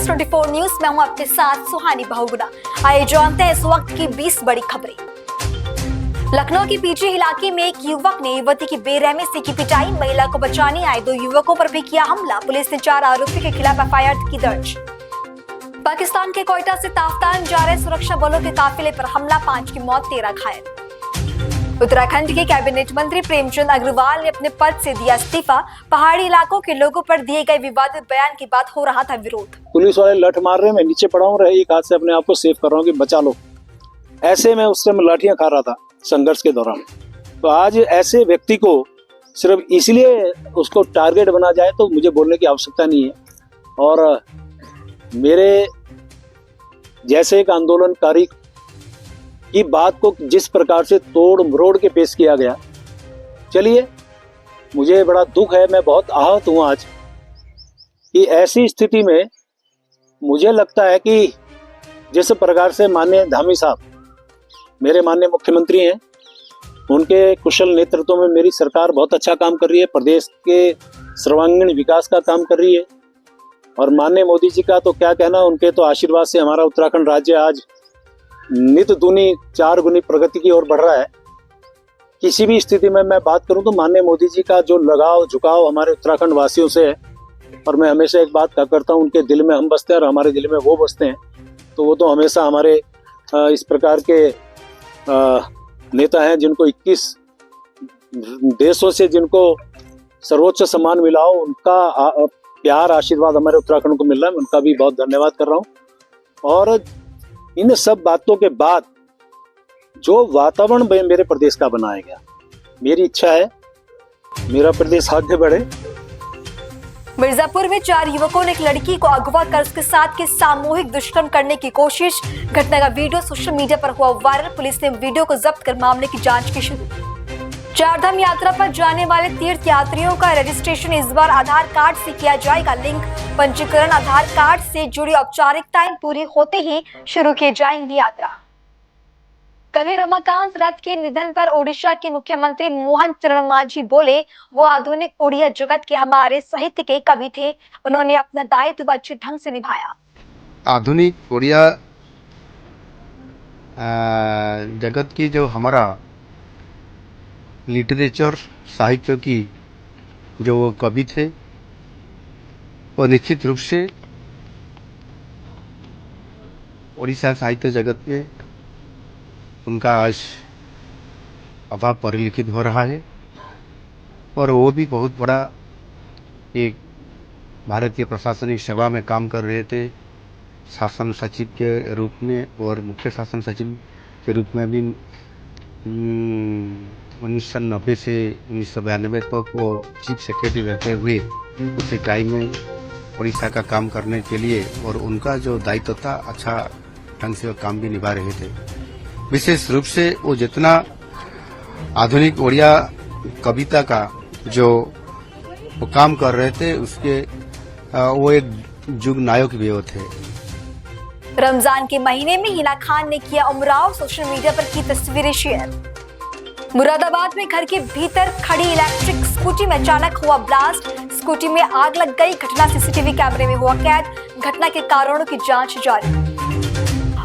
News 24 news में हूं आपके साथ सुहानी बहुगुना। आइए जानते हैं इस वक्त की 20 बड़ी खबरें। लखनऊ के पीजी इलाके में एक युवक ने युवती की बेरहमी से की पिटाई। महिला को बचाने आए 2 युवकों पर भी किया हमला। पुलिस ने 4 आरोपियों के खिलाफ एफआईआर की दर्ज। पाकिस्तान के कोयटा से ताफ्तान जा रहे सुरक्षा बलों के काफिले पर हमला, 5 की मौत 13 घायल। उत्तराखंड के कैबिनेट मंत्री प्रेमचंद अग्रवाल ने अपने पद से दिया इस्तीफा। पहाड़ी इलाकों के लोगों पर दिए गए विवादित बयान के बाद हो रहा था विरोध। पुलिस वाले लठ मार रहे हैं, मैं नीचे पड़ा हूँ, एक हाथ से अपने आप को सेव कर रहा हूँ कि बचा लो। ऐसे में उस समय लाठियां खा रहा था संघर्ष के दौरान। तो आज ऐसे व्यक्ति को सिर्फ इसलिए उसको टारगेट बना जाए तो मुझे बोलने की आवश्यकता नहीं है। और मेरे जैसे एक आंदोलनकारी की बात को जिस प्रकार से तोड़ मरोड़ के पेश किया गया, चलिए मुझे बड़ा दुख है, मैं बहुत आहत हूं आज कि ऐसी स्थिति में मुझे लगता है कि जिस प्रकार से माननीय धामी साहब मेरे माननीय मुख्यमंत्री हैं, उनके कुशल नेतृत्व में मेरी सरकार बहुत अच्छा काम कर रही है, प्रदेश के सर्वांगीण विकास का काम कर रही है। और माननीय मोदी जी का तो क्या कहना, उनके तो आशीर्वाद से हमारा उत्तराखंड राज्य आज नित दूनी 4 गुनी प्रगति की ओर बढ़ रहा है। किसी भी स्थिति में मैं बात करूं तो माननीय मोदी जी का जो लगाव झुकाव हमारे उत्तराखंड वासियों से है, और मैं हमेशा एक बात कहा करता हूं, उनके दिल में हम बसते हैं और हमारे दिल में वो बसते हैं। तो वो तो हमेशा हमारे इस प्रकार के नेता हैं जिनको 21 देशों से जिनको सर्वोच्च सम्मान मिला हो, उनका प्यार आशीर्वाद हमारे उत्तराखंड को मिल रहा है। मैं उनका भी बहुत धन्यवाद कर रहा हूँ। और इन सब बातों के बाद जो वातावरण मेरे प्रदेश का बनाया गया, मेरी इच्छा है मेरा प्रदेश आगे बढ़े। मिर्जापुर में 4 युवकों ने एक लड़की को अगवा कर उसके साथ के सामूहिक दुष्कर्म करने की कोशिश। घटना का वीडियो सोशल मीडिया पर हुआ वायरल। पुलिस ने वीडियो को जब्त कर मामले की जांच की शुरू। 4 धाम यात्रा पर जाने वाले तीर्थ यात्रियों का रजिस्ट्रेशन इस बार आधार कार्ड से किया जाएगा। लिंक पंजीकरण आधार कार्ड से जुड़ी औपचारिकताएं पूरी होते ही शुरू की जाएंगी यात्रा। कवि रमाकांत रथ के निधन पर ओडिशा के मुख्यमंत्री मोहन चरण मांझी बोले, वो आधुनिक उड़िया जगत के हमारे साहित्य के कवि थे। उन्होंने अपना दायित्व अच्छे ढंग से निभाया। आधुनिक उड़िया जगत की जो हमारा लिटरेचर साहित्य की जो वो कवि थे, वो निश्चित रूप से उड़ीसा साहित्य जगत में उनका आज अभाव परिलक्षित हो रहा है। और वो भी बहुत बड़ा एक भारतीय प्रशासनिक सेवा में काम कर रहे थे, शासन सचिव के रूप में और मुख्य शासन सचिव के रूप में भी 1990 से 1992 तक वो चीफ सेक्रेटरी रहते हुए उस इकाई में उड़ीसा का काम करने के लिए, और उनका जो दायित्व था अच्छा ढंग से वो काम भी निभा रहे थे। विशेष रूप से वो जितना आधुनिक उड़िया कविता का जो वो काम कर रहे थे, उसके वो एक युग नायक भी वो थे। रमजान के महीने में हिना खान ने किया उमराव, सोशल मीडिया पर की तस्वीरें शेयर। मुरादाबाद में घर के भीतर खड़ी इलेक्ट्रिक स्कूटी में अचानक हुआ ब्लास्ट। स्कूटी में आग लग गई। घटना सीसीटीवी कैमरे में हुआ कैद। घटना के कारणों की जांच जारी।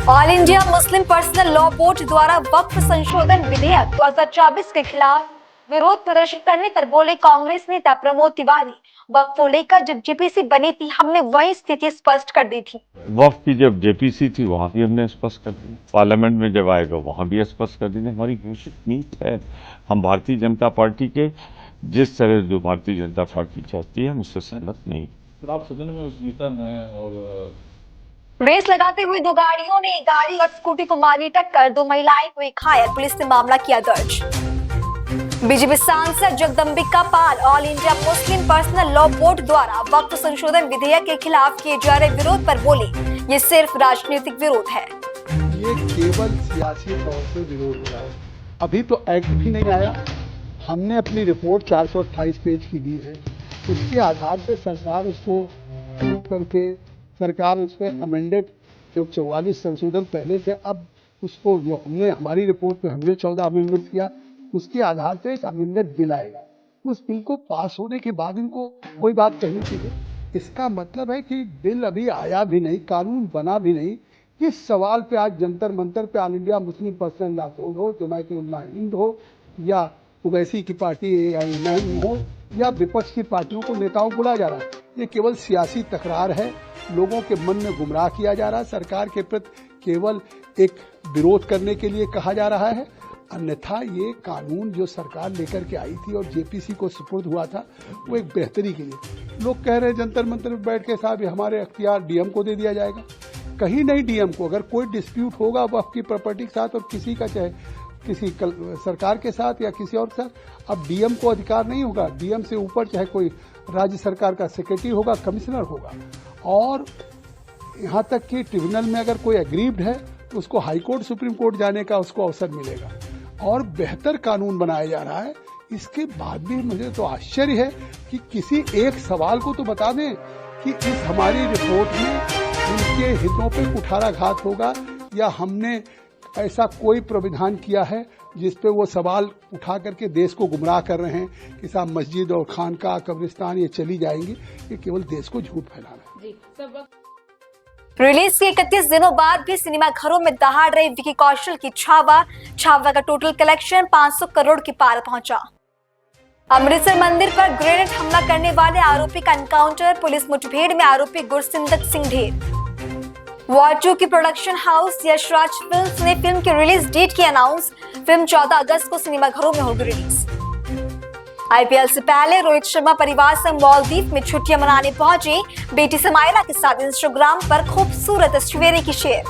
All India Muslim Personal Law Board द्वारा वक्फ संशोधन विधेयक 2024 के खिलाफ विरोध प्रदर्शन करने पर बोले कांग्रेस नेता प्रमोद तिवारी, वक्फ को लेकर जब जेपीसी बनी थी हमने वही स्थिति स्पष्ट कर दी थी। वक्फ की जब जेपीसी थी वहां भी हमने स्पष्ट कर दी, पार्लियामेंट में जब आएगा वहां भी स्पष्ट कर दी। हमारी घोषित नीति है, हम भारतीय जनता पार्टी के जिस तरह जो भारतीय जनता पार्टी चाहती है हम उससे सहमत नहीं। आप सदन में वितरण है और रेस लगाते हुए 2 गाड़ियों ने गाड़ी और स्कूटी को मारी टक्कर। 2 महिलाएं हुई घायल। पुलिस ने मामला किया दर्ज। बीजेपी सांसद Jagdambika Pal All India Muslim Personal Law Board द्वारा वक्फ संशोधन विधेयक के खिलाफ किए जा रहे विरोध पर बोले, ये सिर्फ राजनीतिक विरोध है। ये केवल सियासी तौर पे विरोध हो रहा है। अभी तो एक्ट भी नहीं आया। हमने अपनी रिपोर्ट 428 पेज की दी है। उसके आधार पर सरकार उसको करके सरकार उस पर अमेंडेड जो 44 संशोधन पहले से, अब उसको जो हमने हमारी रिपोर्ट पे हमने 14 अमेंडमेंट किया, उसके आधार पर एक अमेंडेड बिल आएगा। उस बिल को पास होने के बाद इनको कोई बात कहनी चाहिए। इसका मतलब है कि बिल अभी आया भी नहीं, कानून बना भी नहीं। इस सवाल पे आज जंतर मंतर पे all India Muslim Personal Law board हो, जमात उलमा हिंद हो या ओवैसी की पार्टी AIM हो या विपक्ष की पार्टियों को, नेताओं को बुलाया जा रहा है। ये केवल सियासी तकरार है, लोगों के मन में गुमराह किया जा रहा है, सरकार के प्रति केवल एक विरोध करने के लिए कहा जा रहा है। अन्यथा ये कानून जो सरकार लेकर के आई थी और JPC को सुपुर्द हुआ था, वो एक बेहतरी के लिए। लोग कह रहे हैं जंतर मंतर में बैठ के साहब हमारे अख्तियार DM को दे दिया जाएगा। कहीं नहीं DM को, अगर कोई डिस्प्यूट होगा वक्फ की प्रॉपर्टी के साथ और किसी का, चाहे किसी सरकार के साथ या किसी और के साथ, अब DM को अधिकार नहीं होगा। DM से ऊपर चाहे कोई राज्य सरकार का सेक्रेटरी होगा, कमिश्नर होगा, और यहाँ तक कि ट्रिब्यूनल में अगर कोई एग्रीव्ड है तो उसको हाई कोर्ट, सुप्रीम कोर्ट जाने का उसको अवसर मिलेगा। और बेहतर कानून बनाया जा रहा है। इसके बाद भी मुझे तो आश्चर्य है कि किसी एक सवाल को तो बता दें कि इस हमारी रिपोर्ट में उनके हितों पे कुठाराघात होगा या हमने ऐसा कोई प्राविधान किया है जिस पे वो सवाल उठा करके देश को गुमराह कर रहे हैं कि साहब मस्जिद और खानका, कब्रिस्तान ये चली जाएंगी। ये केवल देश को झूठ फैलाना है। रिलीज के 31 दिनों बाद भी सिनेमा घरों में दहाड़ रही विकी कौशल की छावा का टोटल कलेक्शन 500 करोड़ के पार पहुंचा। अमृतसर मंदिर पर ग्रेनेड हमला करने वाले आरोपी का एनकाउंटर, पुलिस मुठभेड़ में आरोपी गुरसिंदर सिंह ढेर। वॉर 2 की प्रोडक्शन हाउस यशराज फिल्म्स ने फिल्म की रिलीज डेट की अनाउंस। फिल्म 14 अगस्त को सिनेमाघरों में होगी रिलीज। IPL से पहले रोहित शर्मा परिवार संग मालदीव में छुट्टियां मनाने पहुंचे। बेटी समायरा के साथ इंस्टाग्राम पर खूबसूरत तस्वीरें की शेयर।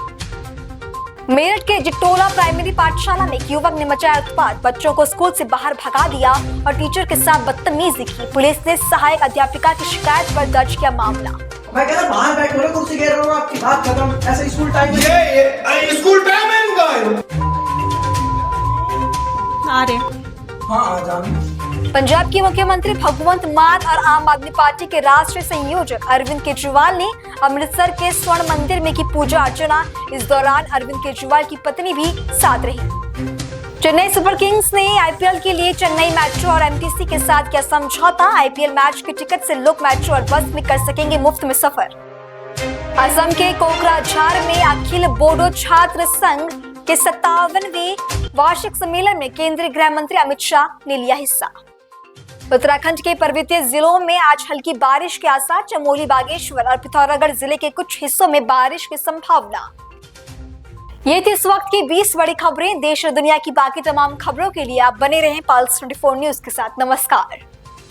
मेरठ के जिटोला प्राइमरी पाठशाला में एक युवक ने मचाया उत्पात, बच्चों को स्कूल से बाहर भगा दिया और टीचर के साथ बदतमीजी की। पुलिस ने सहायक अध्यापिका की शिकायत पर दर्ज किया मामला। मैं कह रहा बाहर बैठो, कुर्सी घेर रहा हूँ, आपकी बात खत्म। ऐसे स्कूल टाइम ये स्कूल टाइम है इनका। आ रहे हाँ आ जाओ। पंजाब के मुख्यमंत्री भगवंत मान और आम आदमी पार्टी के राष्ट्रीय संयोजक अरविंद केजरीवाल ने अमृतसर के स्वर्ण मंदिर में की पूजा अर्चना। इस दौरान अरविंद केजरीवाल की पत्नी भी साथ रही। चेन्नई सुपर किंग्स ने IPL के लिए चेन्नई मेट्रो और MTC के साथ किया समझौता। IPL मैच के टिकट से लोग मेट्रो और बस में कर सकेंगे मुफ्त में सफर। असम के कोकराझार में अखिल बोडो छात्र संघ के 57वें वार्षिक सम्मेलन में केंद्रीय गृह मंत्री अमित शाह ने लिया हिस्सा। उत्तराखंड के पर्वतीय जिलों में आज हल्की बारिश के आसार। चमोली, बागेश्वर और पिथौरागढ़ जिले के कुछ हिस्सों में बारिश की संभावना। ये थी इस वक्त की 20 बड़ी खबरें। देश और दुनिया की बाकी तमाम खबरों के लिए आप बने रहें पल्स 24 न्यूज के साथ। नमस्कार।